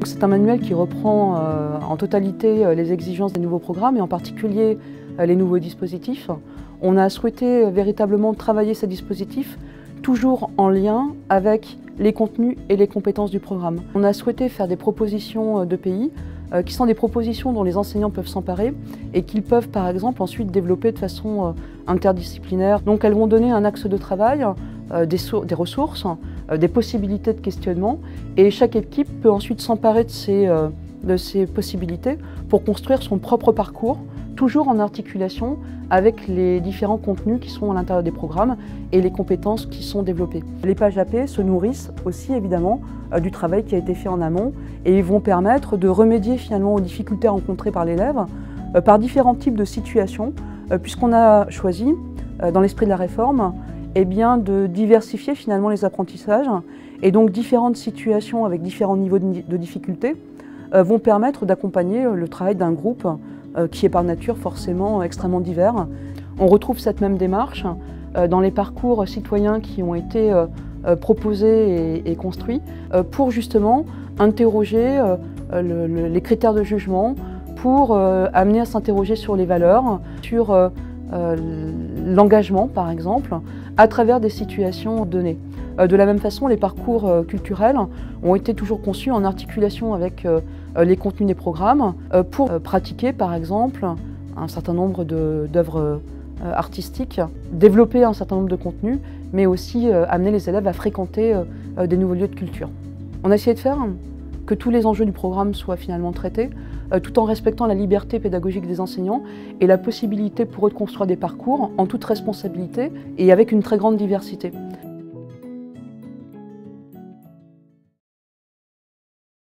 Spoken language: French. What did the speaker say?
c'est un manuel qui reprend en totalité les exigences des nouveaux programmes et en particulier les nouveaux dispositifs. On a souhaité véritablement travailler ces dispositifs toujours en lien avec les contenus et les compétences du programme. On a souhaité faire des propositions de pays qui sont des propositions dont les enseignants peuvent s'emparer et qu'ils peuvent par exemple ensuite développer de façon interdisciplinaire. Donc elles vont donner un axe de travail, des ressources, des possibilités de questionnement et chaque équipe peut ensuite s'emparer de ces possibilités pour construire son propre parcours, toujours en articulation avec les différents contenus qui sont à l'intérieur des programmes et les compétences qui sont développées. Les pages AP se nourrissent aussi évidemment du travail qui a été fait en amont et ils vont permettre de remédier finalement aux difficultés rencontrées par l'élève par différents types de situations puisqu'on a choisi, dans l'esprit de la réforme, de diversifier finalement les apprentissages et donc différentes situations avec différents niveaux de difficulté vont permettre d'accompagner le travail d'un groupe qui est par nature forcément extrêmement divers. On retrouve cette même démarche dans les parcours citoyens qui ont été proposés et construits pour justement interroger les critères de jugement, pour amener à s'interroger sur les valeurs, sur l'engagement par exemple, à travers des situations données. De la même façon, les parcours culturels ont été toujours conçus en articulation avec les contenus des programmes pour pratiquer par exemple un certain nombre d'œuvres artistiques, développer un certain nombre de contenus, mais aussi amener les élèves à fréquenter des nouveaux lieux de culture. On a essayé de faire que tous les enjeux du programme soient finalement traités, tout en respectant la liberté pédagogique des enseignants et la possibilité pour eux de construire des parcours en toute responsabilité et avec une très grande diversité.